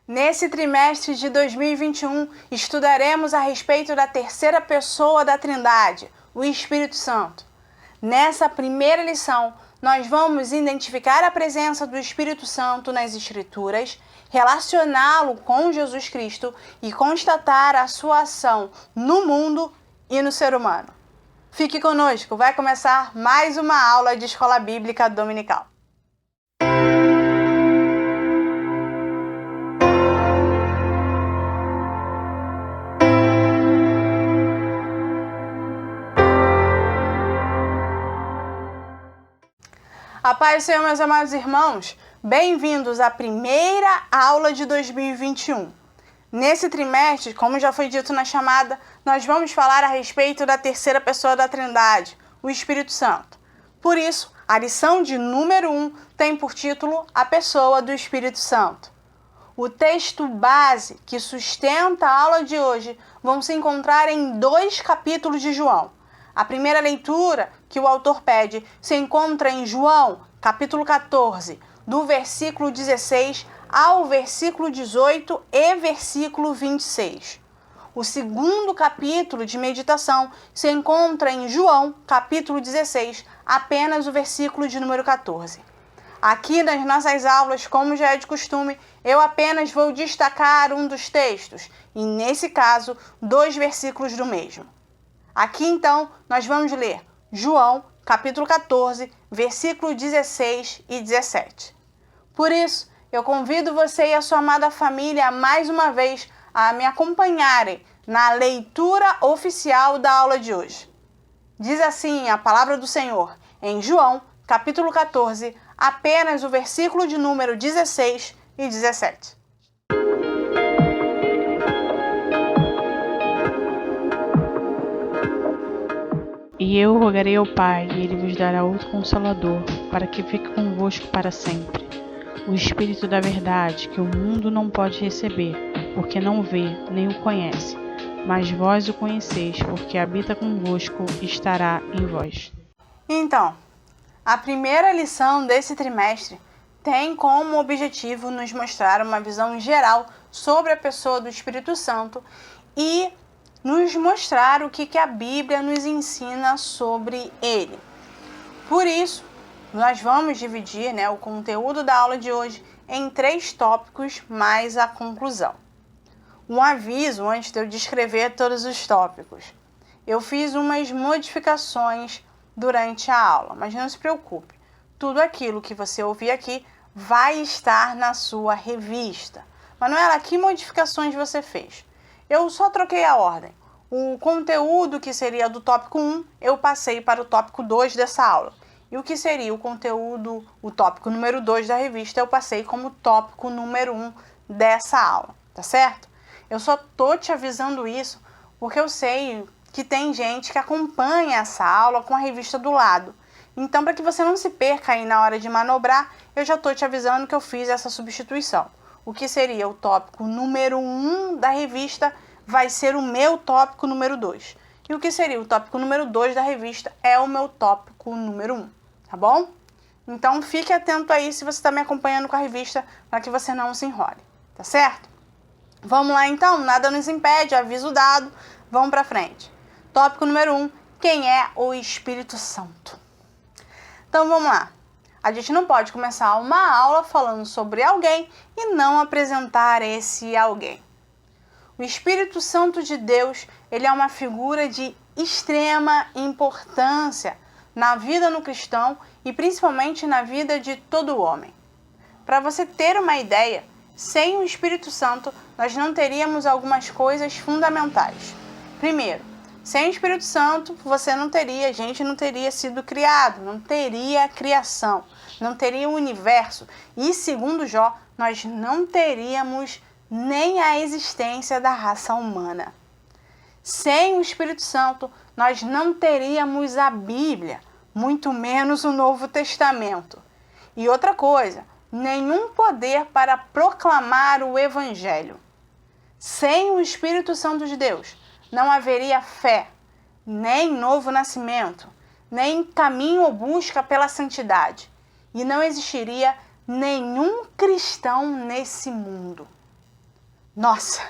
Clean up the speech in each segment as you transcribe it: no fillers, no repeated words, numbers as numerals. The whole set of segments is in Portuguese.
Nesse trimestre de 2021, estudaremos a respeito da terceira pessoa da Trindade, o Espírito Santo. Nessa primeira lição, nós vamos identificar a presença do Espírito Santo nas Escrituras, relacioná-lo com Jesus Cristo e constatar a sua ação no mundo e no ser humano. Fique conosco, vai começar mais uma aula de Escola Bíblica Dominical. A paz do Senhor, meus amados irmãos, bem-vindos à primeira aula de 2021. Nesse trimestre, como já foi dito na chamada, nós vamos falar a respeito da terceira pessoa da Trindade, o Espírito Santo. Por isso, a lição de número 1 tem por título A Pessoa do Espírito Santo. O texto base que sustenta a aula de hoje vão se encontrar em 2 capítulos de João. A primeira leitura que o autor pede se encontra em João, capítulo 14, do versículo 16 ao versículo 18 e versículo 26. O segundo capítulo de meditação se encontra em João, capítulo 16, apenas o versículo de número 14. Aqui nas nossas aulas, como já é de costume, eu apenas vou destacar um dos textos, e nesse caso, 2 versículos do mesmo. Aqui, então, nós vamos ler João, capítulo 14, versículo 16 e 17. Por isso, eu convido você e a sua amada família, mais uma vez, a me acompanharem na leitura oficial da aula de hoje. Diz assim a palavra do Senhor, em João, capítulo 14, apenas o versículo de número 16 e 17. E eu rogarei ao Pai, e Ele vos dará outro Consolador, para que fique convosco para sempre. O Espírito da verdade, que o mundo não pode receber, porque não vê, nem o conhece. Mas vós o conheceis, porque habita convosco e estará em vós. Então, a primeira lição desse trimestre tem como objetivo nos mostrar uma visão geral sobre a pessoa do Espírito Santo e nos mostrar o que a Bíblia nos ensina sobre ele. Por isso, nós vamos dividir o conteúdo da aula de hoje em 3 tópicos mais a conclusão. Um aviso antes de eu descrever todos os tópicos. Eu fiz umas modificações durante a aula, mas não se preocupe. Tudo aquilo que você ouvir aqui vai estar na sua revista. Manuela, que modificações você fez? Eu só troquei a ordem. O conteúdo que seria do tópico 1, eu passei para o tópico 2 dessa aula. E o que seria o conteúdo, o tópico número 2 da revista, eu passei como tópico número 1 dessa aula, tá certo? Eu só tô te avisando isso porque eu sei que tem gente que acompanha essa aula com a revista do lado. Então, para que você não se perca aí na hora de manobrar, eu já tô te avisando que eu fiz essa substituição. O que seria o tópico número 1 da revista vai ser o meu tópico número 2. E o que seria o tópico número 2 da revista é o meu tópico número 1, tá bom? Então fique atento aí se você está me acompanhando com a revista para que você não se enrole, tá certo? Vamos lá então, nada nos impede, aviso dado, vamos para frente. Tópico número 1, quem é o Espírito Santo? Então vamos lá. A gente não pode começar uma aula falando sobre alguém e não apresentar esse alguém. O Espírito Santo de Deus, ele é uma figura de extrema importância na vida do cristão e principalmente na vida de todo homem. Para você ter uma ideia, sem o Espírito Santo, nós não teríamos algumas coisas fundamentais. Primeiro, sem o Espírito Santo, a gente não teria sido criado, não teria criação, não teria o universo. E segundo Jó, nós não teríamos nem a existência da raça humana. Sem o Espírito Santo, nós não teríamos a Bíblia, muito menos o Novo Testamento. E outra coisa, nenhum poder para proclamar o Evangelho. Sem o Espírito Santo de Deus, não haveria fé, nem novo nascimento, nem caminho ou busca pela santidade. E não existiria nenhum cristão nesse mundo. Nossa,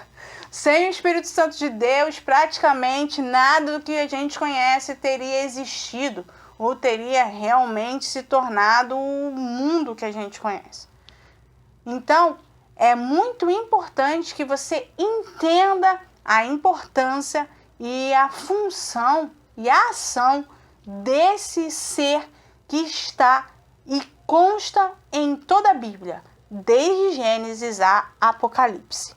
sem o Espírito Santo de Deus, praticamente nada do que a gente conhece teria existido ou teria realmente se tornado o mundo que a gente conhece. Então, é muito importante que você entenda a importância e a função e a ação desse ser que está e consta em toda a Bíblia, desde Gênesis a Apocalipse.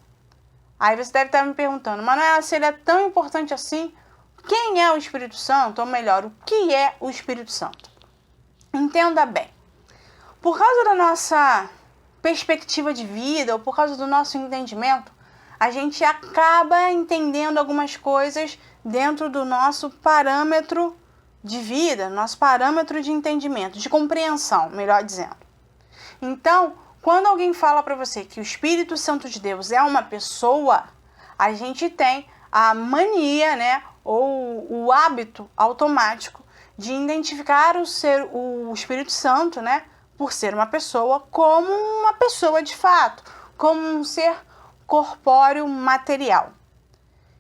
Aí você deve estar me perguntando, Manuela, se ele é tão importante assim, quem é o Espírito Santo? Ou melhor, o que é o Espírito Santo? Entenda bem. Por causa da nossa perspectiva de vida, ou por causa do nosso entendimento, a gente acaba entendendo algumas coisas dentro do nosso parâmetro de vida, nosso parâmetro de entendimento, de compreensão, melhor dizendo. Então, quando alguém fala para você que o Espírito Santo de Deus é uma pessoa, a gente tem a mania, né, ou o hábito automático de identificar o Espírito Santo, né, por ser uma pessoa, como uma pessoa de fato, como um ser corpóreo material.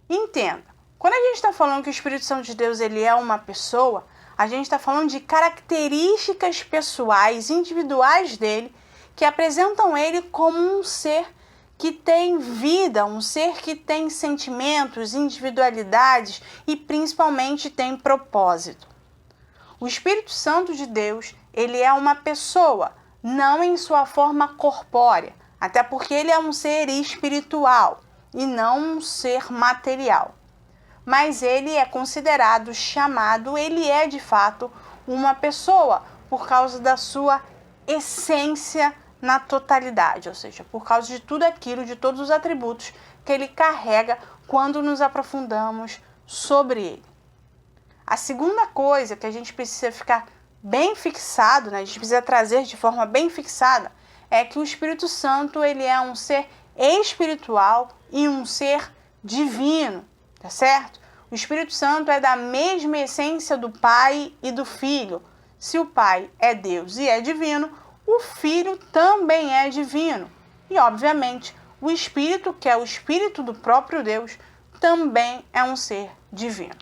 Entenda, quando a gente está falando que o Espírito Santo de Deus ele é uma pessoa, a gente está falando de características pessoais, individuais dele, que apresentam ele como um ser que tem vida, um ser que tem sentimentos, individualidades e principalmente tem propósito. O Espírito Santo de Deus, ele é uma pessoa, não em sua forma corpórea, até porque ele é um ser espiritual e não um ser material. Mas ele é considerado, chamado, ele é de fato uma pessoa por causa da sua essência na totalidade, ou seja, por causa de tudo aquilo, de todos os atributos que ele carrega quando nos aprofundamos sobre ele. A segunda coisa que a gente precisa ficar bem fixado, né, a gente precisa trazer de forma bem fixada, é que o Espírito Santo ele é um ser espiritual e um ser divino, tá certo? O Espírito Santo é da mesma essência do Pai e do Filho. Se o Pai é Deus e é divino, o Filho também é divino. E, obviamente, o Espírito, que é o Espírito do próprio Deus, também é um ser divino.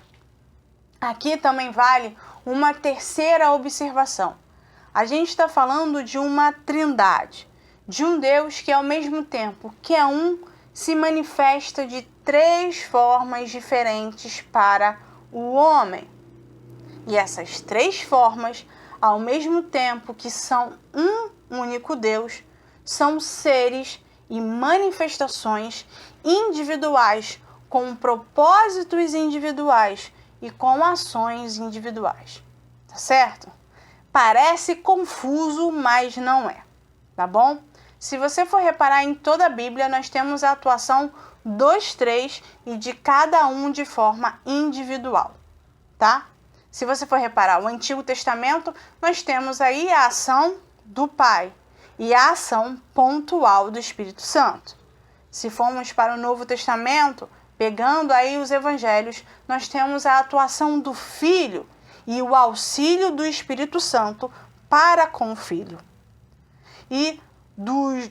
Aqui também vale uma terceira observação. A gente está falando de uma trindade, de um Deus que, ao mesmo tempo que é um, se manifesta de três formas diferentes para o homem. E essas três formas, ao mesmo tempo que são um único Deus, são seres e manifestações individuais, com propósitos individuais e com ações individuais. Tá certo? Parece confuso, mas não é. Tá bom? Se você for reparar em toda a Bíblia, nós temos a atuação dos três e de cada um de forma individual. Tá? Se você for reparar o Antigo Testamento, nós temos aí a ação do Pai e a ação pontual do Espírito Santo. Se formos para o Novo Testamento, pegando aí os Evangelhos, nós temos a atuação do Filho e o auxílio do Espírito Santo para com o Filho. E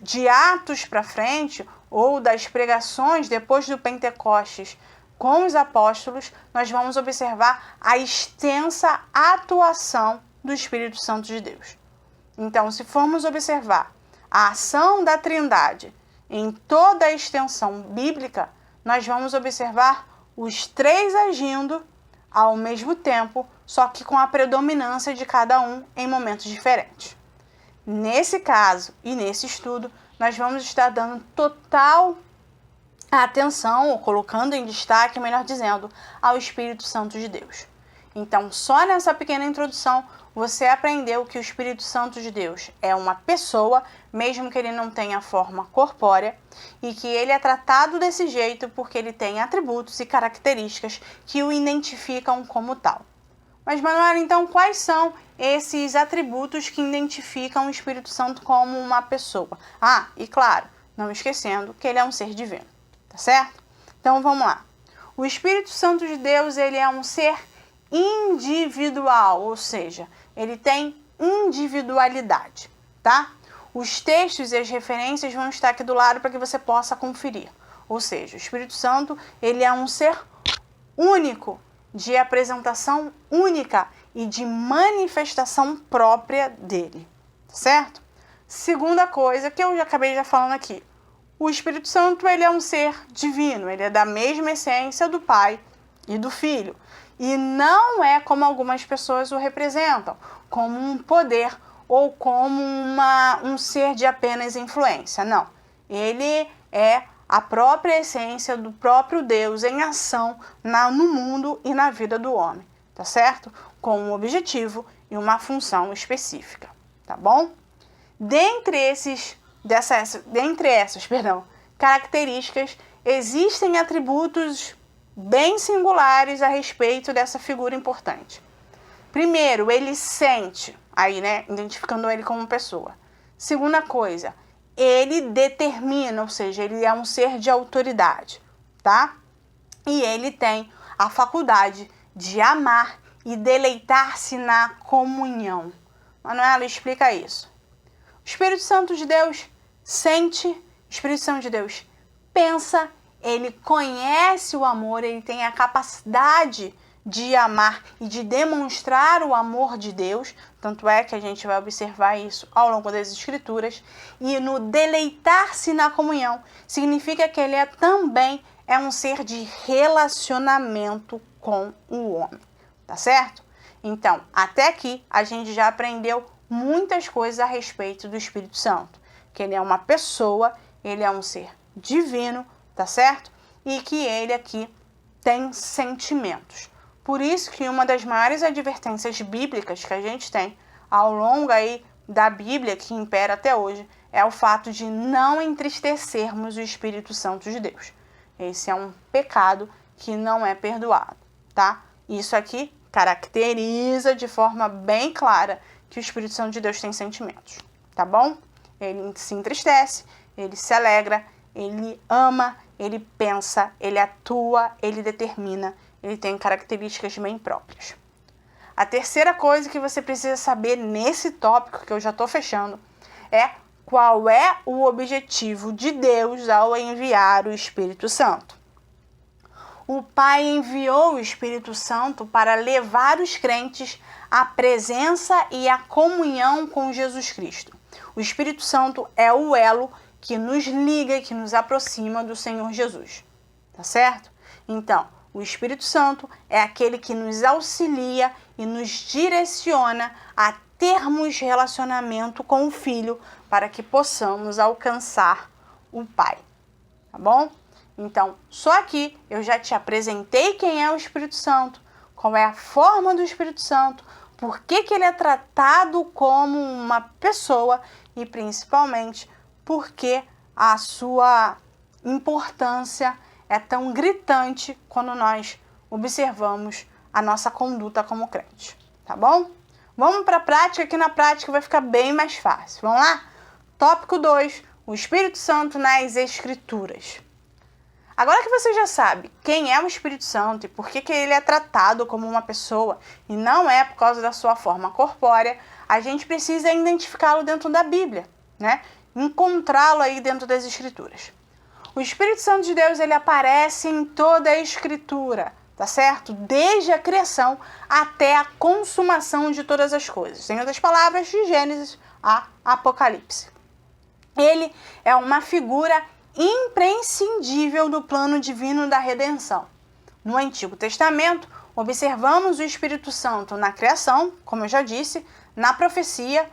de Atos para frente, ou das pregações depois do Pentecostes, com os apóstolos, nós vamos observar a extensa atuação do Espírito Santo de Deus. Então, se formos observar a ação da Trindade em toda a extensão bíblica, nós vamos observar os três agindo ao mesmo tempo, só que com a predominância de cada um em momentos diferentes. Nesse caso e nesse estudo, nós vamos estar dando total atenção, ou colocando em destaque, melhor dizendo, ao Espírito Santo de Deus. Então, só nessa pequena introdução, você aprendeu que o Espírito Santo de Deus é uma pessoa, mesmo que ele não tenha forma corpórea, e que ele é tratado desse jeito porque ele tem atributos e características que o identificam como tal. Mas, Manuela, então, quais são esses atributos que identificam o Espírito Santo como uma pessoa? Ah, e claro, não esquecendo que ele é um ser divino. Tá certo? Então vamos lá. O Espírito Santo de Deus, ele é um ser individual, ou seja, ele tem individualidade, tá? Os textos e as referências vão estar aqui do lado para que você possa conferir. Ou seja, o Espírito Santo, ele é um ser único, de apresentação única e de manifestação própria dele, certo? Segunda coisa que eu já acabei falando aqui, o Espírito Santo, ele é um ser divino, ele é da mesma essência do Pai e do Filho. E não é como algumas pessoas o representam, como um poder ou como um ser de apenas influência. Não, ele é a própria essência do próprio Deus em ação no mundo e na vida do homem, tá certo? Com um objetivo e uma função específica, tá bom? Dentre essas características, existem atributos bem singulares a respeito dessa figura importante. Primeiro, ele sente, aí, né, identificando ele como pessoa. Segunda coisa, ele determina, ou seja, ele é um ser de autoridade, tá? E ele tem a faculdade de amar e deleitar-se na comunhão. Manuela explica isso. O Espírito Santo de Deus sente, o Espírito Santo de Deus pensa, ele conhece o amor, ele tem a capacidade de amar e de demonstrar o amor de Deus, tanto é que a gente vai observar isso ao longo das Escrituras, e no deleitar-se na comunhão, significa que ele também é um ser de relacionamento com o homem, tá certo? Então, até aqui a gente já aprendeu muitas coisas a respeito do Espírito Santo, que ele é uma pessoa, ele é um ser divino, tá certo? E que ele aqui tem sentimentos. Por isso que uma das maiores advertências bíblicas que a gente tem ao longo aí da Bíblia, que impera até hoje, é o fato de não entristecermos o Espírito Santo de Deus. Esse é um pecado que não é perdoado, tá? Isso aqui caracteriza de forma bem clara que o Espírito Santo de Deus tem sentimentos, tá bom? Ele se entristece, ele se alegra, ele ama, ele pensa, ele atua, ele determina, ele tem características bem próprias. A terceira coisa que você precisa saber nesse tópico, que eu já estou fechando, é qual é o objetivo de Deus ao enviar o Espírito Santo. O Pai enviou o Espírito Santo para levar os crentes à presença e à comunhão com Jesus Cristo. O Espírito Santo é o elo que nos liga e que nos aproxima do Senhor Jesus, tá certo? Então, o Espírito Santo é aquele que nos auxilia e nos direciona a termos relacionamento com o Filho para que possamos alcançar o Pai, tá bom? Então, só aqui eu já te apresentei quem é o Espírito Santo, qual é a forma do Espírito Santo, por que ele é tratado como uma pessoa e principalmente porque a sua importância é tão gritante quando nós observamos a nossa conduta como crente, tá bom? Vamos para a prática, que na prática vai ficar bem mais fácil. Vamos lá? Tópico 2, o Espírito Santo nas Escrituras. Agora que você já sabe quem é o Espírito Santo e por que ele é tratado como uma pessoa e não é por causa da sua forma corpórea, a gente precisa identificá-lo dentro da Bíblia, né? Encontrá-lo aí dentro das Escrituras. O Espírito Santo de Deus, ele aparece em toda a Escritura, tá certo? Desde a criação até a consumação de todas as coisas. Em outras palavras, de Gênesis a Apocalipse. Ele é uma figura imprescindível do plano divino da redenção. No Antigo Testamento, observamos o Espírito Santo na criação, como eu já disse, na profecia,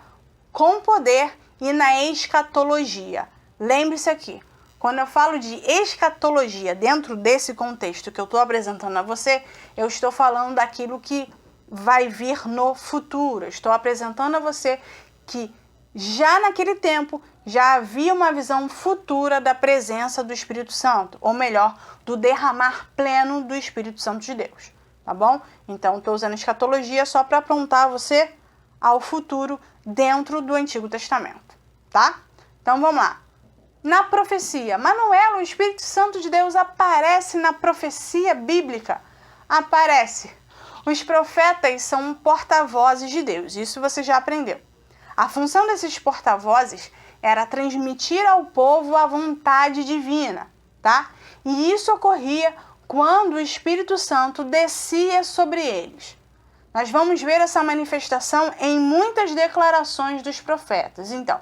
com poder e na escatologia. Lembre-se aqui, quando eu falo de escatologia dentro desse contexto que eu estou apresentando a você, eu estou falando daquilo que vai vir no futuro. Eu estou apresentando a você que já naquele tempo já havia uma visão futura da presença do Espírito Santo, ou melhor, do derramar pleno do Espírito Santo de Deus, tá bom? Então, estou usando escatologia só para apontar você ao futuro dentro do Antigo Testamento, tá? Então, vamos lá. Na profecia, Manuela, o Espírito Santo de Deus aparece na profecia bíblica? Aparece. Os profetas são porta-vozes de Deus, isso você já aprendeu. A função desses porta-vozes era transmitir ao povo a vontade divina, tá? E isso ocorria quando o Espírito Santo descia sobre eles. Nós vamos ver essa manifestação em muitas declarações dos profetas. Então,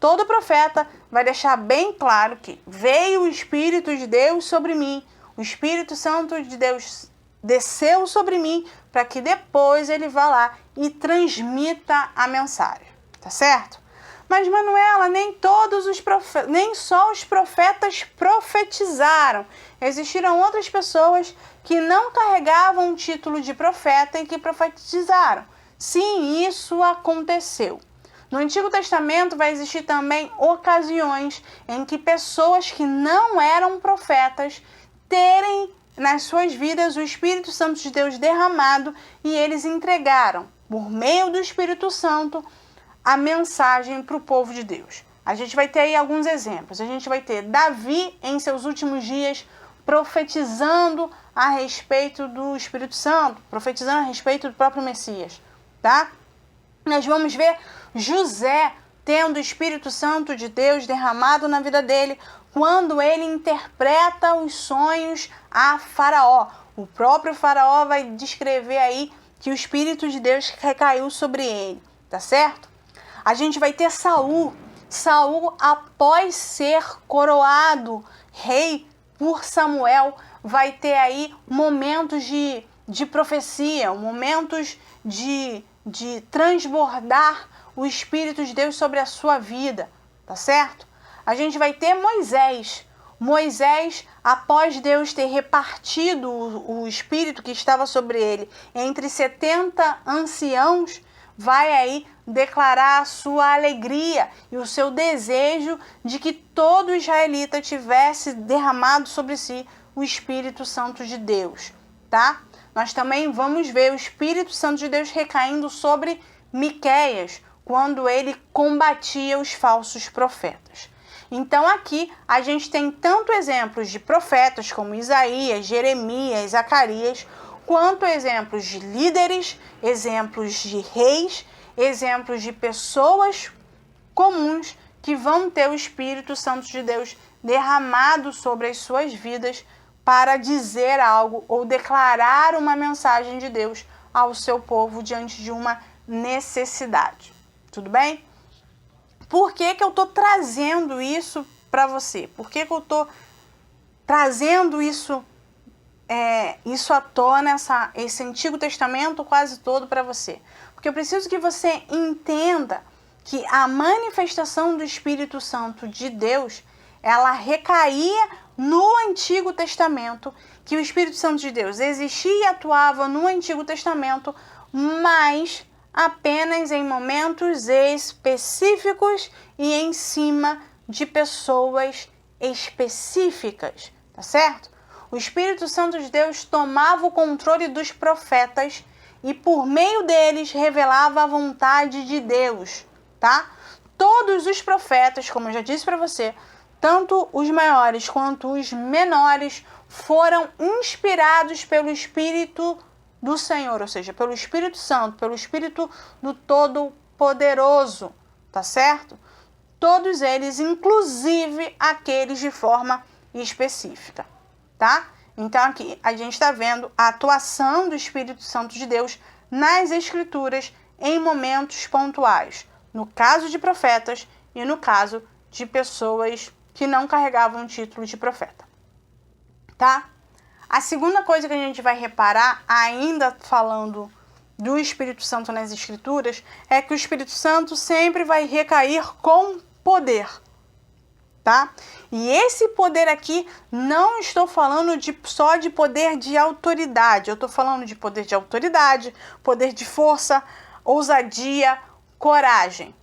todo profeta vai deixar bem claro que veio o Espírito de Deus sobre mim, o Espírito Santo de Deus desceu sobre mim, para que depois ele vá lá e transmita a mensagem, tá certo? Mas, Manuela, nem só os profetas profetizaram. Existiram outras pessoas que não carregavam o título de profeta e que profetizaram. Sim, isso aconteceu. No Antigo Testamento vai existir também ocasiões em que pessoas que não eram profetas terem nas suas vidas o Espírito Santo de Deus derramado e eles entregaram, por meio do Espírito Santo, a mensagem para o povo de Deus. A gente vai ter aí alguns exemplos. A gente vai ter Davi em seus últimos dias profetizando a respeito do Espírito Santo, profetizando a respeito do próprio Messias, tá? Nós vamos ver José tendo o Espírito Santo de Deus derramado na vida dele quando ele interpreta os sonhos a Faraó. O próprio Faraó vai descrever aí que o Espírito de Deus recaiu sobre ele, tá certo? A gente vai ter Saul. Saul, após ser coroado rei por Samuel, vai ter aí momentos de profecia, momentos de transbordar o Espírito de Deus sobre a sua vida, tá certo? A gente vai ter Moisés. Moisés, após Deus ter repartido o Espírito que estava sobre ele entre 70 anciãos, vai aí declarar a sua alegria e o seu desejo de que todo israelita tivesse derramado sobre si o Espírito Santo de Deus, tá? Nós também vamos ver o Espírito Santo de Deus recaindo sobre Miqueias, quando ele combatia os falsos profetas. Então aqui a gente tem tanto exemplos de profetas como Isaías, Jeremias, Zacarias, quanto exemplos de líderes, exemplos de reis, exemplos de pessoas comuns que vão ter o Espírito Santo de Deus derramado sobre as suas vidas para dizer algo ou declarar uma mensagem de Deus ao seu povo diante de uma necessidade. Tudo bem? Por que eu estou trazendo isso para você? Por que eu estou trazendo isso à tona, esse Antigo Testamento quase todo para você? Porque eu preciso que você entenda que a manifestação do Espírito Santo de Deus, ela recaía no Antigo Testamento, que o Espírito Santo de Deus existia e atuava no Antigo Testamento, mas apenas em momentos específicos e em cima de pessoas específicas, tá certo? O Espírito Santo de Deus tomava o controle dos profetas e por meio deles revelava a vontade de Deus, tá? Todos os profetas, como eu já disse para você, tanto os maiores quanto os menores, foram inspirados pelo Espírito do Senhor, ou seja, pelo Espírito Santo, pelo Espírito do Todo-Poderoso, tá certo? Todos eles, inclusive aqueles de forma específica, tá? Então aqui a gente está vendo a atuação do Espírito Santo de Deus nas Escrituras em momentos pontuais, no caso de profetas e no caso de pessoas que não carregavam o título de profeta, tá? A segunda coisa que a gente vai reparar, ainda falando do Espírito Santo nas Escrituras, é que o Espírito Santo sempre vai recair com poder, tá? E esse poder aqui, não estou falando só de poder de autoridade, eu estou falando de poder de autoridade, poder de força, ousadia, coragem,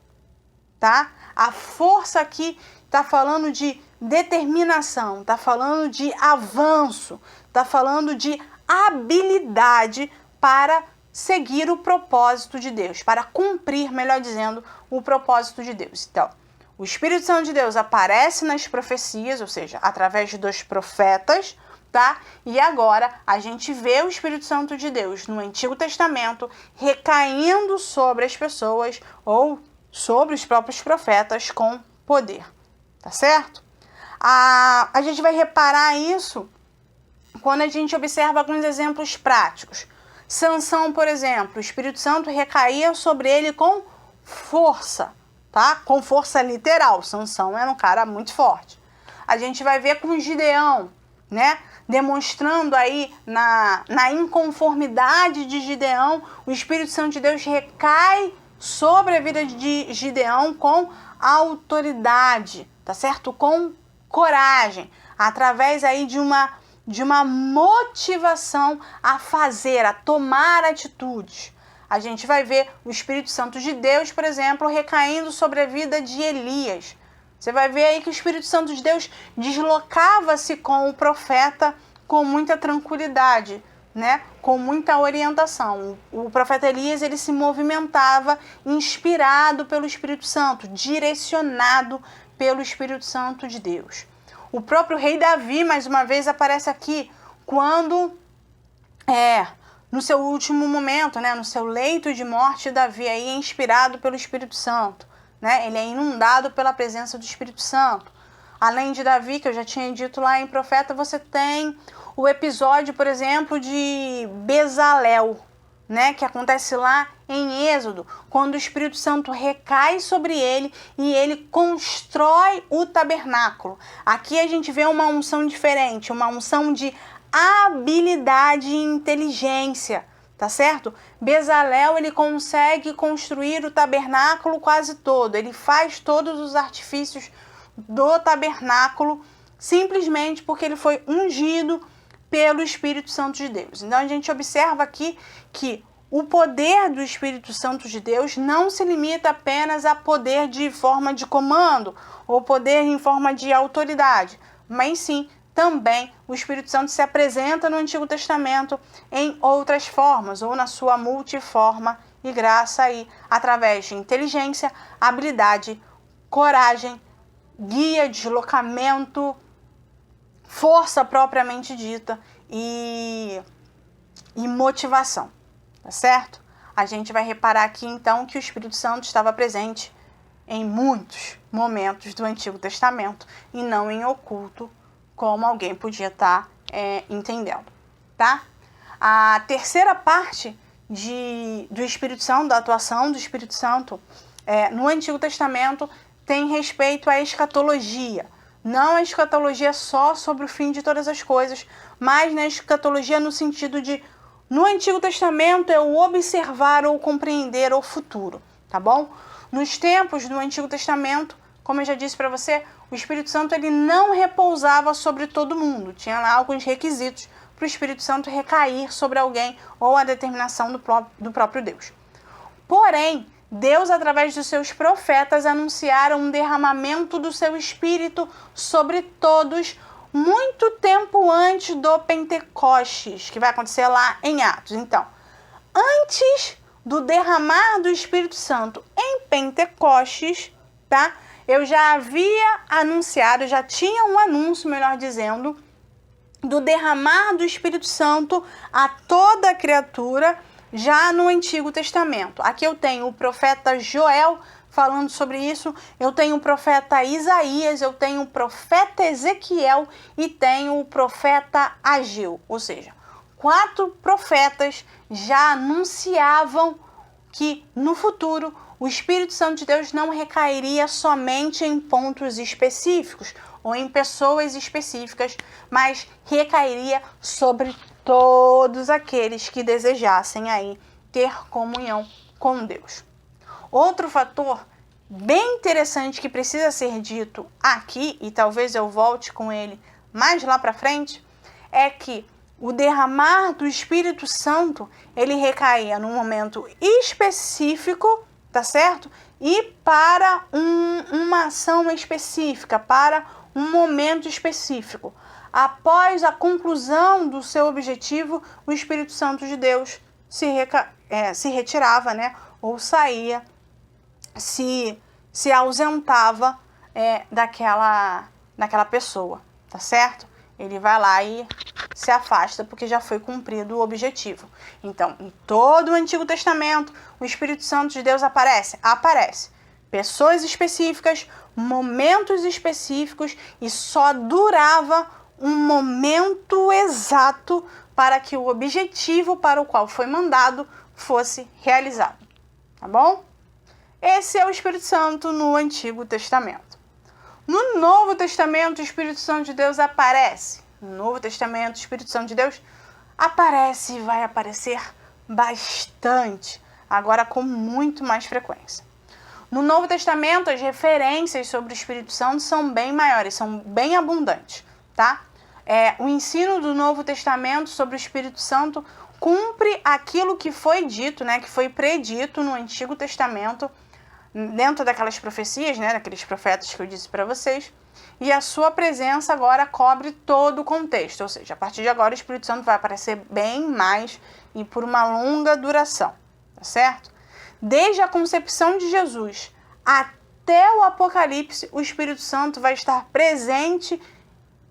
tá? A força aqui está falando de determinação, está falando de avanço, está falando de habilidade para seguir o propósito de Deus, para cumprir, melhor dizendo, o propósito de Deus. Então, o Espírito Santo de Deus aparece nas profecias, ou seja, através dos profetas, tá? E agora a gente vê o Espírito Santo de Deus no Antigo Testamento recaindo sobre as pessoas ou sobre os próprios profetas com poder, tá certo? A gente vai reparar isso quando a gente observa alguns exemplos práticos. Sansão, por exemplo, o Espírito Santo recaía sobre ele com força, tá? Com força literal. Sansão era um cara muito forte. A gente vai ver com Gideão, né? Demonstrando aí na inconformidade de Gideão, o Espírito Santo de Deus recai sobre a vida de Gideão com autoridade, tá certo? Com coragem, através aí de uma motivação a fazer, a tomar atitudes. A gente vai ver o Espírito Santo de Deus, por exemplo, recaindo sobre a vida de Elias. Você vai ver aí que o Espírito Santo de Deus deslocava-se com o profeta com muita tranquilidade, né? Com muita orientação. O profeta Elias, ele se movimentava inspirado pelo Espírito Santo, direcionado pelo Espírito Santo de Deus. O próprio rei Davi, mais uma vez, aparece aqui quando, no seu último momento, né? No seu leito de morte, Davi aí é inspirado pelo Espírito Santo. Né? Ele é inundado pela presença do Espírito Santo. Além de Davi, que eu já tinha dito lá em Profeta, você tem o episódio, por exemplo, de Bezalel, né? Que acontece lá em Êxodo, quando o Espírito Santo recai sobre ele e ele constrói o tabernáculo. Aqui a gente vê uma unção diferente, uma unção de habilidade e inteligência. Tá certo? Bezalel, ele consegue construir o tabernáculo quase todo. Ele faz todos os artifícios do tabernáculo simplesmente porque ele foi ungido pelo Espírito Santo de Deus. Então a gente observa aqui que o poder do Espírito Santo de Deus não se limita apenas a poder de forma de comando ou poder em forma de autoridade, mas sim também o Espírito Santo se apresenta no Antigo Testamento em outras formas, ou na sua multiforma e graça aí, através de inteligência, habilidade, coragem, guia, deslocamento, força propriamente dita e motivação, tá certo? A gente vai reparar aqui então que o Espírito Santo estava presente em muitos momentos do Antigo Testamento e não em oculto, como alguém podia estar entendendo, tá? A terceira parte do Espírito Santo, da atuação do Espírito Santo no Antigo Testamento, tem respeito à escatologia. Não a escatologia só sobre o fim de todas as coisas, mas na escatologia no sentido de, no Antigo Testamento, eu observar ou compreender o futuro, tá bom? Nos tempos do Antigo Testamento, como eu já disse para você, o Espírito Santo ele não repousava sobre todo mundo. Tinha lá alguns requisitos para o Espírito Santo recair sobre alguém ou a determinação do próprio Deus. Porém, Deus, através dos seus profetas, anunciaram um derramamento do seu Espírito sobre todos muito tempo antes do Pentecostes, que vai acontecer lá em Atos. Então, antes do derramar do Espírito Santo em Pentecostes, tá? Eu já havia anunciado, já tinha um anúncio, melhor dizendo, do derramar do Espírito Santo a toda a criatura já no Antigo Testamento. Aqui eu tenho o profeta Joel falando sobre isso, eu tenho o profeta Isaías, eu tenho o profeta Ezequiel e tenho o profeta Ageu. Ou seja, 4 profetas já anunciavam que no futuro o Espírito Santo de Deus não recairia somente em pontos específicos ou em pessoas específicas, mas recairia sobre todos aqueles que desejassem aí ter comunhão com Deus. Outro fator bem interessante que precisa ser dito aqui, e talvez eu volte com ele mais lá para frente, é que o derramar do Espírito Santo, ele recaía num momento específico, tá certo? E para uma ação específica, para um momento específico. Após a conclusão do seu objetivo, o Espírito Santo de Deus se retirava, né? Ou saía, se ausentava daquela pessoa, tá certo? Ele vai lá e se afasta porque já foi cumprido o objetivo. Então, em todo o Antigo Testamento, o Espírito Santo de Deus aparece? Aparece. pessoas específicas, momentos específicos e só durava um momento exato para que o objetivo para o qual foi mandado fosse realizado. Tá bom? Esse é o Espírito Santo no Antigo Testamento. No Novo Testamento, o Espírito Santo de Deus aparece. No Novo Testamento, o Espírito Santo de Deus aparece e vai aparecer bastante, agora com muito mais frequência. No Novo Testamento, as referências sobre o Espírito Santo são bem maiores, são bem abundantes, tá? O ensino do Novo Testamento sobre o Espírito Santo cumpre aquilo que foi dito, né, que foi predito no Antigo Testamento, dentro daquelas profecias, né, daqueles profetas que eu disse para vocês, e a sua presença agora cobre todo o contexto, ou seja, a partir de agora o Espírito Santo vai aparecer bem mais e por uma longa duração, tá certo? Desde a concepção de Jesus até o Apocalipse, o Espírito Santo vai estar presente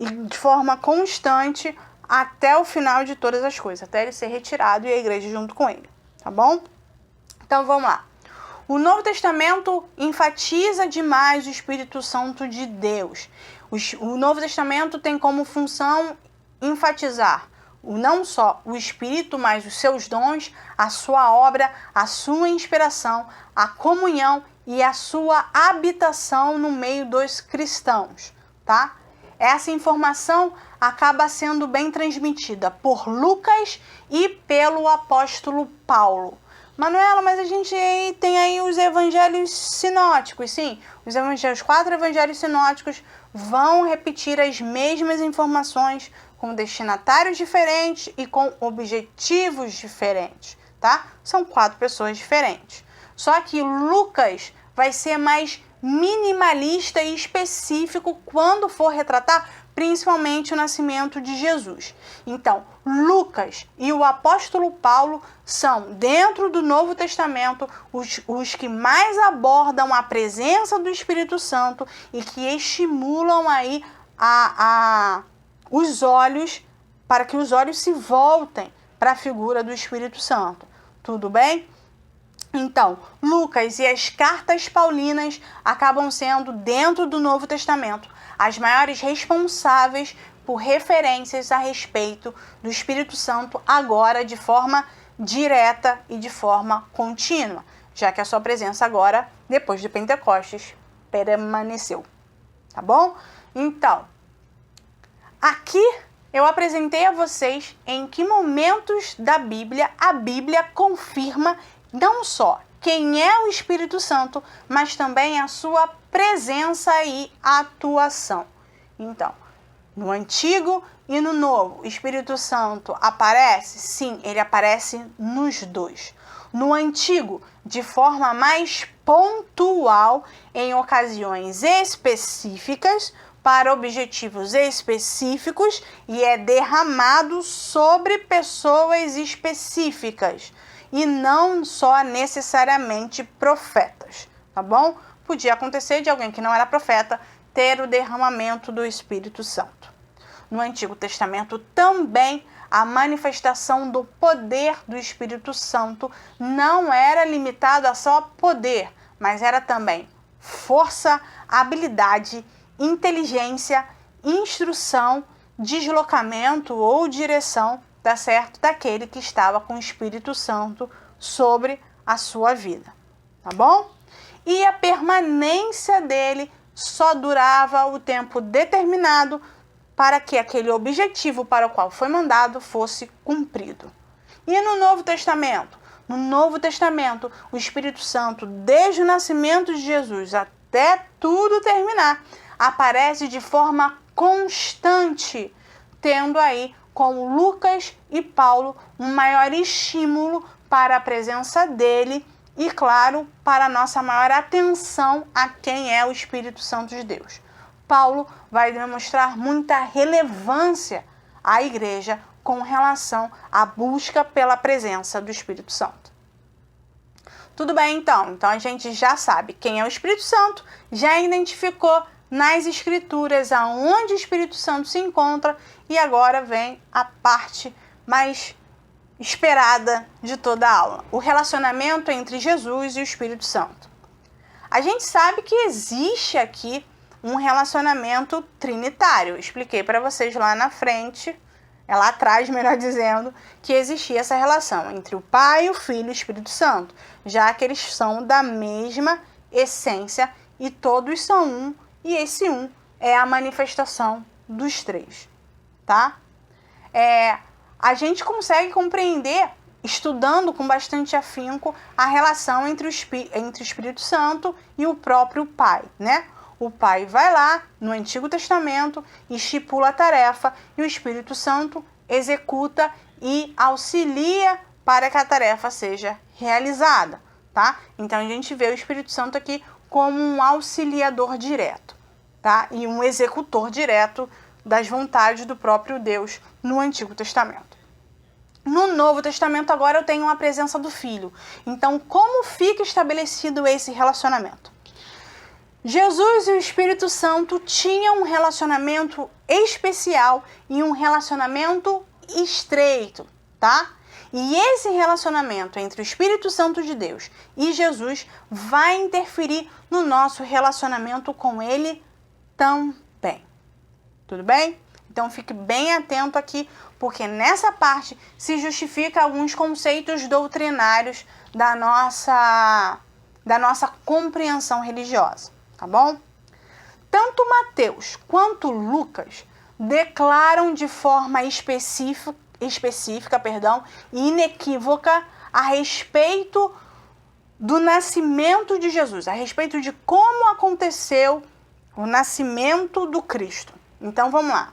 e de forma constante até o final de todas as coisas, até ele ser retirado e a igreja junto com ele, tá bom? Então vamos lá. O Novo Testamento enfatiza demais o Espírito Santo de Deus. O Novo Testamento tem como função enfatizar não só o Espírito, mas os seus dons, a sua obra, a sua inspiração, a comunhão e a sua habitação no meio dos cristãos, tá? Essa informação acaba sendo bem transmitida por Lucas e pelo apóstolo Paulo. Manuela, mas a gente tem aí os evangelhos sinóticos, sim. Os 4 evangelhos sinóticos vão repetir as mesmas informações com destinatários diferentes e com objetivos diferentes, tá? São 4 pessoas diferentes. Só que Lucas vai ser mais minimalista e específico quando for retratar principalmente o nascimento de Jesus. Então, Lucas e o apóstolo Paulo são, dentro do Novo Testamento, os que mais abordam a presença do Espírito Santo e que estimulam aí os olhos, para que os olhos se voltem para a figura do Espírito Santo. Tudo bem? Então, Lucas e as cartas paulinas acabam sendo, dentro do Novo Testamento, as maiores responsáveis por referências a respeito do Espírito Santo agora de forma direta e de forma contínua, já que a sua presença agora, depois de Pentecostes, permaneceu. Tá bom? Então, aqui eu apresentei a vocês em que momentos da Bíblia a Bíblia confirma não só quem é o Espírito Santo, mas também a sua presença e atuação. Então, no Antigo e no Novo, o Espírito Santo aparece? Sim, ele aparece nos dois. No Antigo, de forma mais pontual, em ocasiões específicas, para objetivos específicos, e é derramado sobre pessoas específicas, e não só necessariamente profetas, tá bom? Podia acontecer de alguém que não era profeta ter o derramamento do Espírito Santo. No Antigo Testamento também a manifestação do poder do Espírito Santo não era limitada a só poder, mas era também força, habilidade, inteligência, instrução, deslocamento ou direção, tá certo? Daquele que estava com o Espírito Santo sobre a sua vida, tá bom? E a permanência dele só durava o tempo determinado para que aquele objetivo para o qual foi mandado fosse cumprido. E no Novo Testamento? No Novo Testamento, o Espírito Santo, desde o nascimento de Jesus até tudo terminar, aparece de forma constante, tendo aí com Lucas e Paulo um maior estímulo para a presença dele e, claro, para a nossa maior atenção a quem é o Espírito Santo de Deus. Paulo vai demonstrar muita relevância à igreja com relação à busca pela presença do Espírito Santo. Tudo bem, então? Então a gente já sabe quem é o Espírito Santo, já identificou nas Escrituras aonde o Espírito Santo se encontra e agora vem a parte mais esperada de toda a aula, o relacionamento entre Jesus e o Espírito Santo. A gente sabe que existe aqui um relacionamento trinitário. Eu expliquei para vocês lá na frente, lá atrás, melhor dizendo, que existia essa relação entre o Pai, o Filho e o Espírito Santo, já que eles são da mesma essência e todos são um, e esse um é a manifestação dos três, tá? A gente consegue compreender, estudando com bastante afinco, a relação entre o Espírito Santo e o próprio Pai, né? O Pai vai lá no Antigo Testamento, estipula a tarefa e o Espírito Santo executa e auxilia para que a tarefa seja realizada, tá? Então a gente vê o Espírito Santo aqui como um auxiliador direto, tá? E um executor direto das vontades do próprio Deus no Antigo Testamento. No Novo Testamento agora eu tenho a presença do Filho. Então como fica estabelecido esse relacionamento? Jesus e o Espírito Santo tinham um relacionamento especial e um relacionamento estreito, tá? E esse relacionamento entre o Espírito Santo de Deus e Jesus vai interferir no nosso relacionamento com Ele também. Tudo bem? Então fique bem atento aqui, porque nessa parte se justifica alguns conceitos doutrinários da nossa compreensão religiosa. Tá bom? Tanto Mateus quanto Lucas declaram de forma específica e inequívoca a respeito do nascimento de Jesus, a respeito de como aconteceu o nascimento do Cristo. Então vamos lá.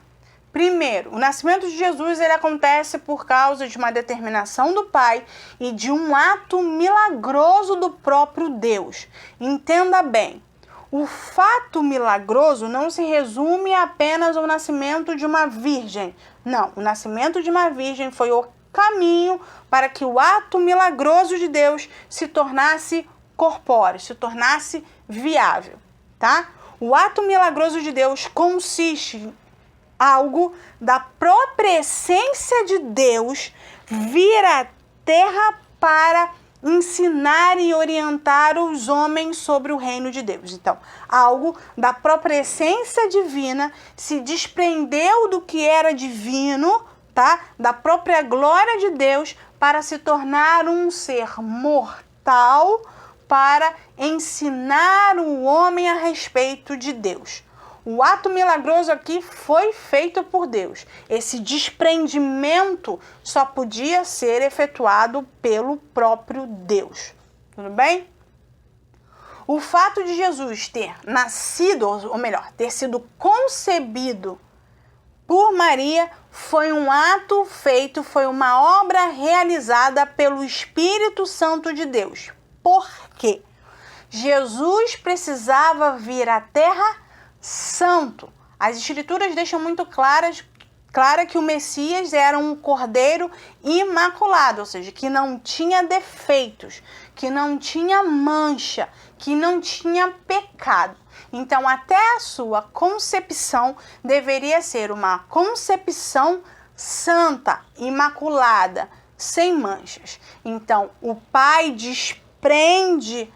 Primeiro, o nascimento de Jesus ele acontece por causa de uma determinação do Pai e de um ato milagroso do próprio Deus. Entenda bem. O fato milagroso não se resume apenas ao nascimento de uma virgem. Não, o nascimento de uma virgem foi o caminho para que o ato milagroso de Deus se tornasse corpóreo, se tornasse viável, tá? O ato milagroso de Deus consiste em algo da própria essência de Deus vir à terra para ensinar e orientar os homens sobre o reino de Deus. Então, algo da própria essência divina se desprendeu do que era divino, tá? Da própria glória de Deus para se tornar um ser mortal para ensinar o homem a respeito de Deus. O ato milagroso aqui foi feito por Deus. Esse desprendimento só podia ser efetuado pelo próprio Deus. Tudo bem? O fato de Jesus ter nascido, ou melhor, ter sido concebido por Maria foi um ato feito, foi uma obra realizada pelo Espírito Santo de Deus. Por quê? Jesus precisava vir à Terra santo. As Escrituras deixam muito clara que o Messias era um cordeiro imaculado, ou seja, que não tinha defeitos, que não tinha mancha, que não tinha pecado. Então, até a sua concepção deveria ser uma concepção santa, imaculada, sem manchas. Então, o Pai desprende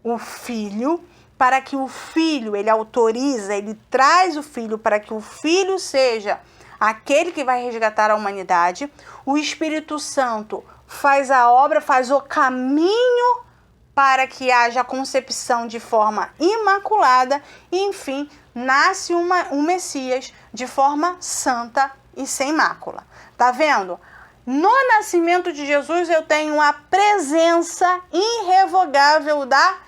o Filho para que o Filho, ele autoriza, ele traz o Filho para que o Filho seja aquele que vai resgatar a humanidade. O Espírito Santo faz a obra, faz o caminho para que haja concepção de forma imaculada e, enfim, nasce um Messias de forma santa e sem mácula. Tá vendo? No nascimento de Jesus eu tenho a presença irrevogável da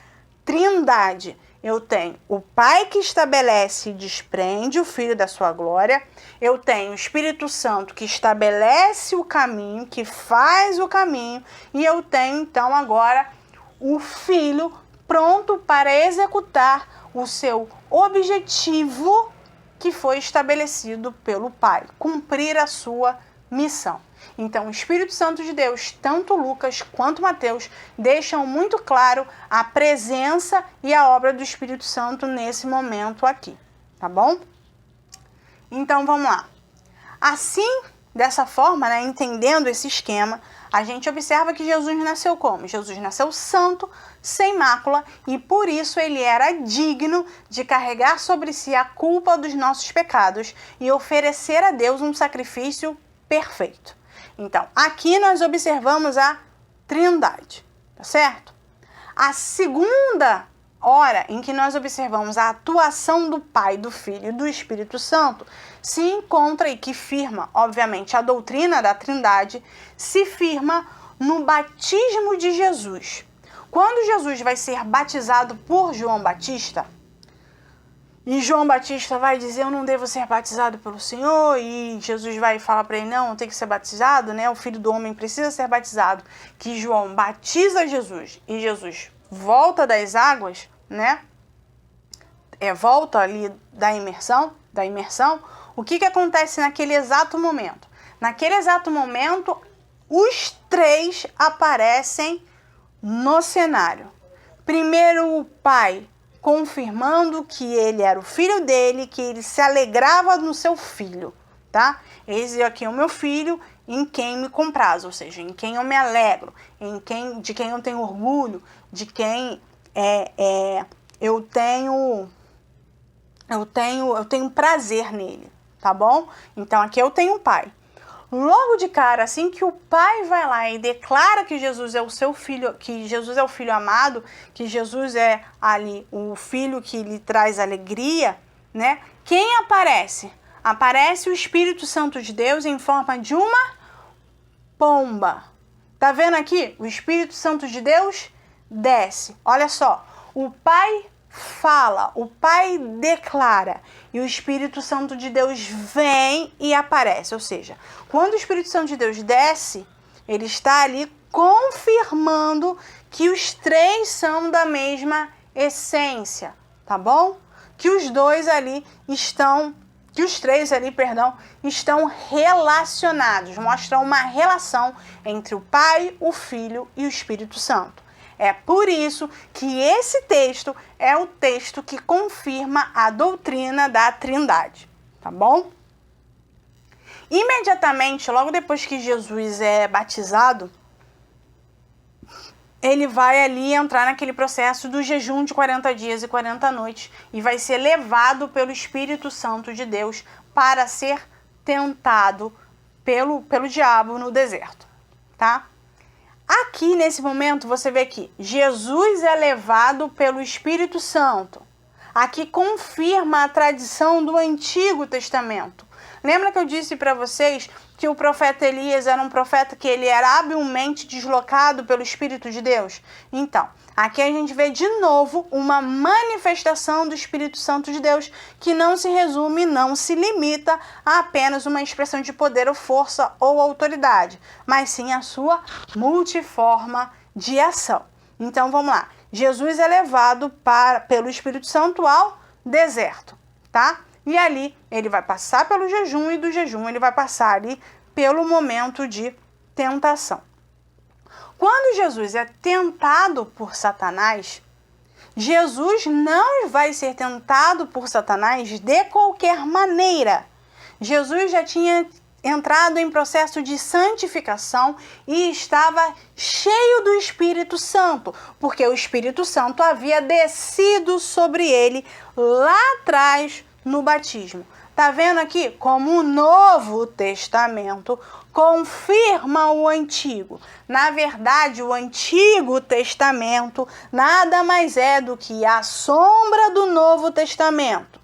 Trindade. Eu tenho o Pai que estabelece e desprende o Filho da sua glória. Eu tenho o Espírito Santo que estabelece o caminho, que faz o caminho. E eu tenho, então, agora o Filho pronto para executar o seu objetivo que foi estabelecido pelo Pai, cumprir a sua missão. Então, o Espírito Santo de Deus, tanto Lucas quanto Mateus, deixam muito claro a presença e a obra do Espírito Santo nesse momento aqui, tá bom? Então, vamos lá. Assim, dessa forma, entendendo esse esquema, a gente observa que Jesus nasceu como? Jesus nasceu santo, sem mácula, e por isso ele era digno de carregar sobre si a culpa dos nossos pecados e oferecer a Deus um sacrifício perfeito. Então, aqui nós observamos a Trindade, tá certo? A segunda hora em que nós observamos a atuação do Pai, do Filho e do Espírito Santo se encontra e que firma, obviamente, a doutrina da Trindade, se firma no batismo de Jesus. Quando Jesus vai ser batizado por João Batista, e João Batista vai dizer, eu não devo ser batizado pelo Senhor, e Jesus vai falar para ele, não, tem que ser batizado, né? O Filho do Homem precisa ser batizado. Que João batiza Jesus e Jesus volta das águas, né? Volta ali da imersão. O que acontece naquele exato momento? Naquele exato momento, os três aparecem no cenário. Primeiro o Pai confirmando que ele era o filho dele, que ele se alegrava no seu filho, tá? Eis aqui o meu filho, em quem me compraz, ou seja, em quem eu me alegro, de quem eu tenho orgulho, de quem eu tenho prazer nele, tá bom? Então aqui eu tenho um Pai. Logo de cara, assim que o Pai vai lá e declara que Jesus é o seu filho, que Jesus é o filho amado, que Jesus é ali o filho que lhe traz alegria, né? Quem aparece? Aparece o Espírito Santo de Deus em forma de uma pomba. Tá vendo aqui? O Espírito Santo de Deus desce. Olha só, o Pai fala, o Pai declara e o Espírito Santo de Deus vem e aparece. Ou seja, quando o Espírito Santo de Deus desce, ele está ali confirmando que os três são da mesma essência, tá bom? Que os três ali, estão relacionados, mostram uma relação entre o Pai, o Filho e o Espírito Santo. É por isso que esse texto é o texto que confirma a doutrina da Trindade, tá bom? Imediatamente, logo depois que Jesus é batizado, ele vai ali entrar naquele processo do jejum de 40 dias e 40 noites e vai ser levado pelo Espírito Santo de Deus para ser tentado pelo diabo no deserto, tá? Aqui, nesse momento, você vê que Jesus é levado pelo Espírito Santo. Aqui confirma a tradição do Antigo Testamento. Lembra que eu disse para vocês que o profeta Elias era um profeta que ele era habilmente deslocado pelo Espírito de Deus? Então, aqui a gente vê de novo uma manifestação do Espírito Santo de Deus que não se resume, não se limita a apenas uma expressão de poder ou força ou autoridade, mas sim a sua multiforma de ação. Então, vamos lá. Jesus é levado pelo Espírito Santo ao deserto, tá? E ali ele vai passar pelo jejum e do jejum ele vai passar ali pelo momento de tentação. Quando Jesus é tentado por Satanás, Jesus não vai ser tentado por Satanás de qualquer maneira. Jesus já tinha entrado em processo de santificação e estava cheio do Espírito Santo, porque o Espírito Santo havia descido sobre ele lá atrás no batismo. Tá vendo aqui como o Novo Testamento confirma o Antigo. Na verdade, o Antigo Testamento nada mais é do que a sombra do Novo Testamento.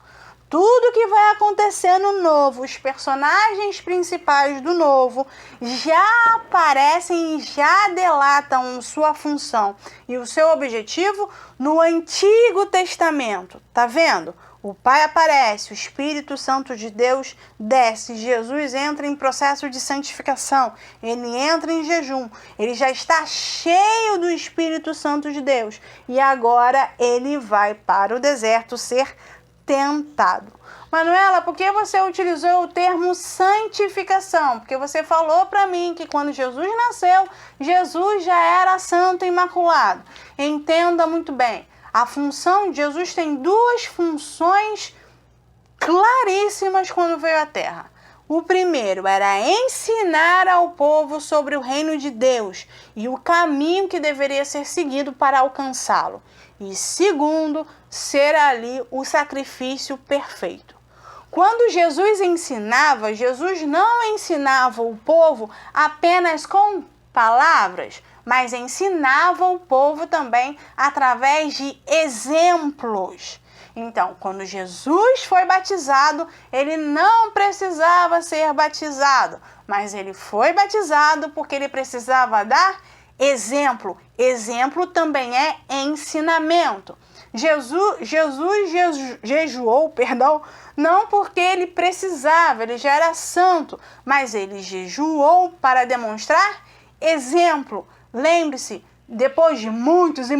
Tudo que vai acontecer no Novo, os personagens principais do Novo já aparecem e já delatam sua função e o seu objetivo no Antigo Testamento. Tá vendo? O Pai aparece, o Espírito Santo de Deus desce, Jesus entra em processo de santificação, ele entra em jejum, ele já está cheio do Espírito Santo de Deus e agora ele vai para o deserto ser tentado. Manuela, por que você utilizou o termo santificação? Porque você falou para mim que quando Jesus nasceu, Jesus já era santo e imaculado. Entenda muito bem. A função de Jesus tem duas funções claríssimas quando veio à Terra. O primeiro era ensinar ao povo sobre o reino de Deus e o caminho que deveria ser seguido para alcançá-lo. E segundo, ser ali o sacrifício perfeito. Quando Jesus ensinava, Jesus não ensinava o povo apenas com palavras, mas ensinava o povo também através de exemplos. Então, quando Jesus foi batizado, ele não precisava ser batizado, mas ele foi batizado porque ele precisava dar exemplo. Exemplo também é ensinamento. Jesus jejuou, não porque ele precisava, ele já era santo, mas ele jejuou para demonstrar exemplo. Lembre-se, depois de muitos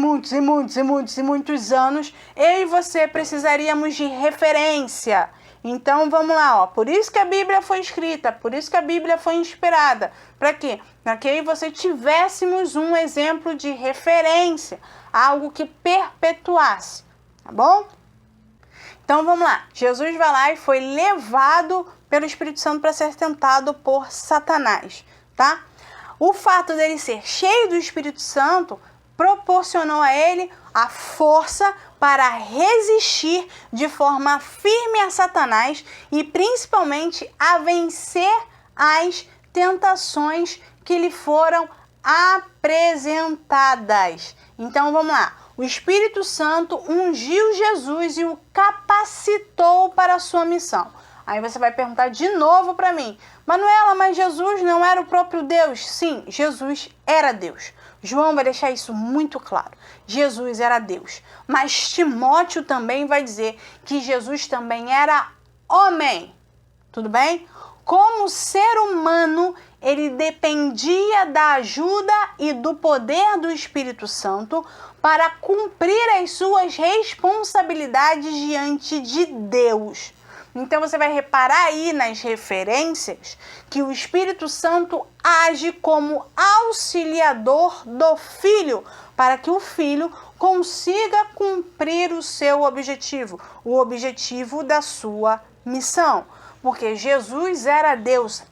anos, eu e você precisaríamos de referência. Então vamos lá, ó. Por isso que a Bíblia foi escrita, por isso que a Bíblia foi inspirada. Para quê? Para que eu e você tivéssemos um exemplo de referência, algo que perpetuasse, tá bom? Então vamos lá. Jesus vai lá e foi levado pelo Espírito Santo para ser tentado por Satanás, tá? O fato dele ser cheio do Espírito Santo proporcionou a ele a força para resistir de forma firme a Satanás e principalmente a vencer as tentações que lhe foram apresentadas. Então vamos lá. O Espírito Santo ungiu Jesus e o capacitou para a sua missão. Aí você vai perguntar de novo para mim, Manuela, mas Jesus não era o próprio Deus? Sim, Jesus era Deus. João vai deixar isso muito claro. Jesus era Deus. Mas Timóteo também vai dizer que Jesus também era homem. Tudo bem? Como ser humano, ele dependia da ajuda e do poder do Espírito Santo para cumprir as suas responsabilidades diante de Deus. Então você vai reparar aí nas referências que o Espírito Santo age como auxiliador do Filho, para que o Filho consiga cumprir o seu objetivo, o objetivo da sua missão. Porque Jesus era Deus,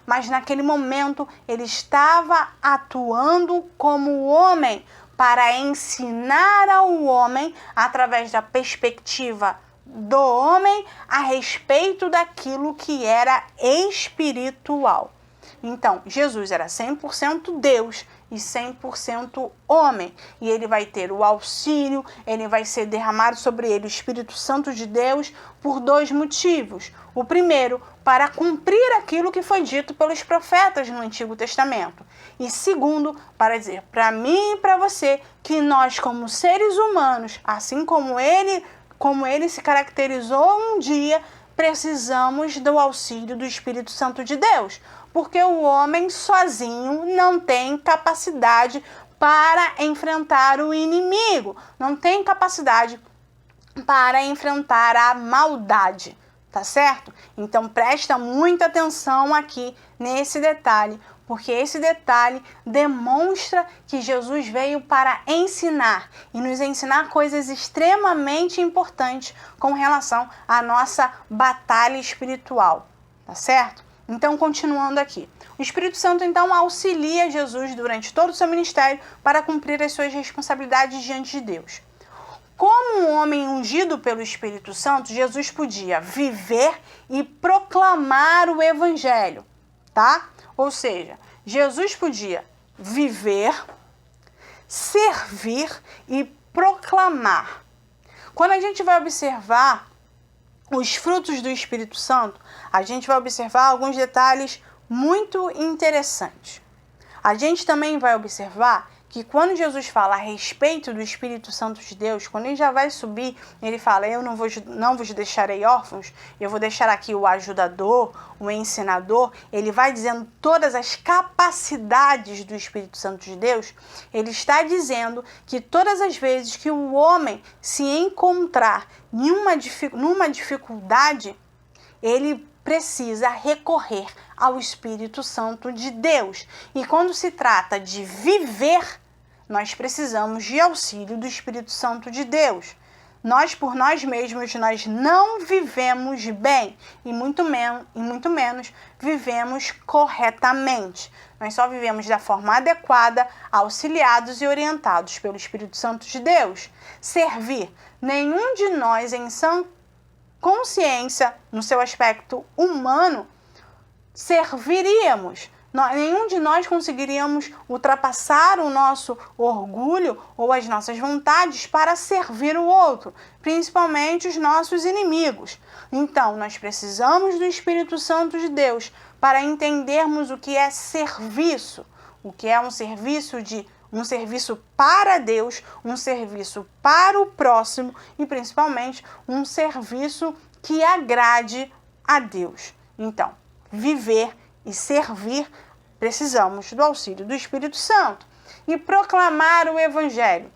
mas naquele momento ele estava atuando como homem para ensinar ao homem, através da perspectiva do homem, a respeito daquilo que era espiritual. Então, Jesus era 100% Deus e 100% homem. E ele vai ter o auxílio, ele vai ser derramado sobre ele o Espírito Santo de Deus por dois motivos. O primeiro, para cumprir aquilo que foi dito pelos profetas no Antigo Testamento. E segundo, para dizer para mim e para você que nós, como seres humanos, assim como ele se caracterizou um dia, precisamos do auxílio do Espírito Santo de Deus, porque o homem sozinho não tem capacidade para enfrentar o inimigo, não tem capacidade para enfrentar a maldade, tá certo? Então presta muita atenção aqui nesse detalhe, porque esse detalhe demonstra que Jesus veio para ensinar e nos ensinar coisas extremamente importantes com relação à nossa batalha espiritual, tá certo? Então, continuando aqui. O Espírito Santo, então, auxilia Jesus durante todo o seu ministério para cumprir as suas responsabilidades diante de Deus. Como um homem ungido pelo Espírito Santo, Jesus podia viver e proclamar o Evangelho, tá? Ou seja, Jesus podia viver, servir e proclamar. Quando a gente vai observar os frutos do Espírito Santo, a gente vai observar alguns detalhes muito interessantes. A gente também vai observar que quando Jesus fala a respeito do Espírito Santo de Deus, quando ele já vai subir, ele fala, eu não vos deixarei órfãos, eu vou deixar aqui o ajudador, o ensinador, ele vai dizendo todas as capacidades do Espírito Santo de Deus, ele está dizendo que todas as vezes que o homem se encontrar numa dificuldade, ele precisa recorrer ao Espírito Santo de Deus. E quando se trata de viver, nós precisamos de auxílio do Espírito Santo de Deus. nós por nós mesmos nós não vivemos bem e muito menos vivemos corretamente. Nós só vivemos da forma adequada, auxiliados e orientados pelo Espírito Santo de Deus. Servir. Nenhum de nós em sã consciência, no seu aspecto humano, serviríamos. Nenhum de nós conseguiríamos ultrapassar o nosso orgulho ou as nossas vontades para servir o outro, principalmente os nossos inimigos. Então, nós precisamos do Espírito Santo de Deus para entendermos o que é serviço, o que é um serviço para Deus, um serviço para o próximo e principalmente um serviço que agrade a Deus. Então, viver e servir, precisamos do auxílio do Espírito Santo e proclamar o Evangelho.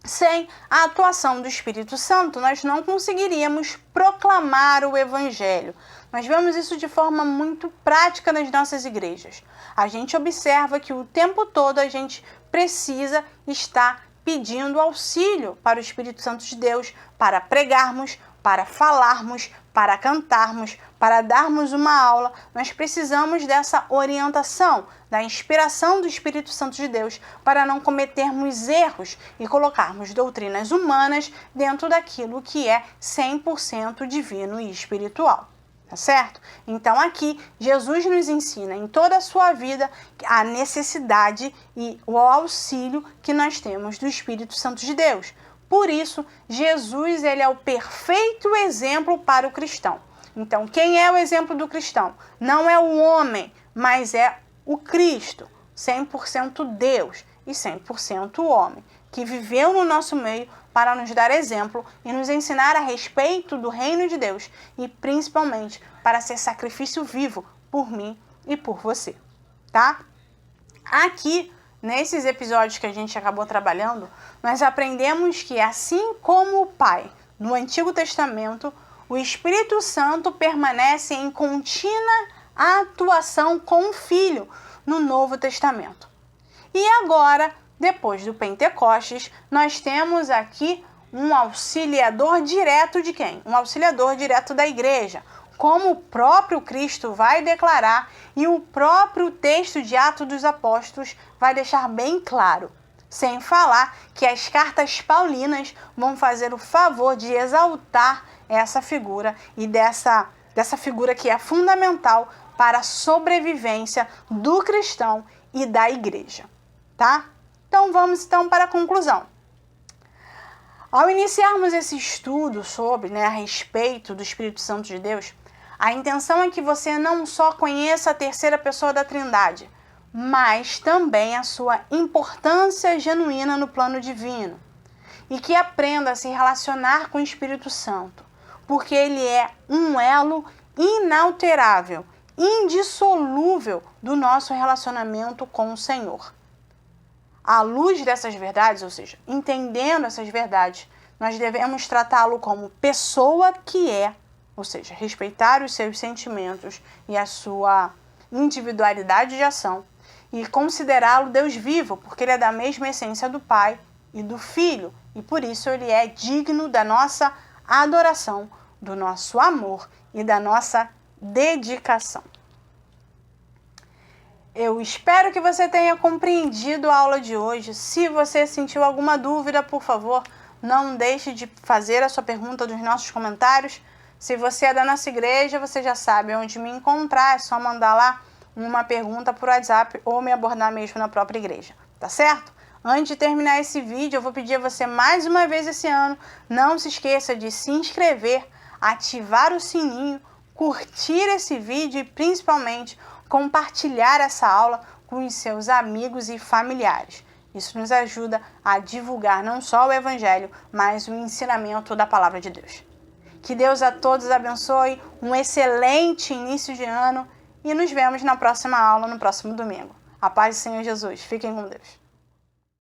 Sem a atuação do Espírito Santo, nós não conseguiríamos proclamar o Evangelho. Nós vemos isso de forma muito prática nas nossas igrejas. A gente observa que o tempo todo a gente precisa estar pedindo auxílio para o Espírito Santo de Deus, para pregarmos, para falarmos, para cantarmos, para darmos uma aula. Nós precisamos dessa orientação, da inspiração do Espírito Santo de Deus para não cometermos erros e colocarmos doutrinas humanas dentro daquilo que é 100% divino e espiritual. Tá certo? Então aqui Jesus nos ensina em toda a sua vida a necessidade e o auxílio que nós temos do Espírito Santo de Deus. Por isso, Jesus ele é o perfeito exemplo para o cristão. Então, quem é o exemplo do cristão? Não é o homem, mas é o Cristo, 100% Deus e 100% homem, que viveu no nosso meio para nos dar exemplo e nos ensinar a respeito do reino de Deus e principalmente para ser sacrifício vivo por mim e por você, tá? Aqui, nesses episódios que a gente acabou trabalhando, nós aprendemos que assim como o Pai no Antigo Testamento, o Espírito Santo permanece em contínua atuação com o Filho no Novo Testamento. E agora, depois do Pentecostes, nós temos aqui um auxiliador direto de quem? Um auxiliador direto da igreja, como o próprio Cristo vai declarar e o próprio texto de Atos dos Apóstolos vai deixar bem claro. Sem falar que as cartas paulinas vão fazer o favor de exaltar essa figura e dessa figura que é fundamental para a sobrevivência do cristão e da igreja, tá? Então vamos para a conclusão. Ao iniciarmos esse estudo sobre, a respeito do Espírito Santo de Deus, a intenção é que você não só conheça a terceira pessoa da Trindade, mas também a sua importância genuína no plano divino e que aprenda a se relacionar com o Espírito Santo, porque ele é um elo inalterável, indissolúvel do nosso relacionamento com o Senhor. À luz dessas verdades, ou seja, entendendo essas verdades, nós devemos tratá-lo como pessoa que é, ou seja, respeitar os seus sentimentos e a sua individualidade de ação, e considerá-lo Deus vivo, porque ele é da mesma essência do Pai e do Filho, e por isso ele é digno da nossa adoração, do nosso amor e da nossa dedicação. Eu espero que você tenha compreendido a aula de hoje. Se você sentiu alguma dúvida, por favor, não deixe de fazer a sua pergunta nos nossos comentários. Se você é da nossa igreja, você já sabe onde me encontrar, é só mandar lá uma pergunta por WhatsApp ou me abordar mesmo na própria igreja, tá certo? Antes de terminar esse vídeo, eu vou pedir a você mais uma vez esse ano, não se esqueça de se inscrever, ativar o sininho, curtir esse vídeo e principalmente compartilhar essa aula com os seus amigos e familiares. Isso nos ajuda a divulgar não só o Evangelho, mas o ensinamento da Palavra de Deus. Que Deus a todos abençoe, um excelente início de ano e nos vemos na próxima aula, no próximo domingo. A paz do Senhor Jesus. Fiquem com Deus.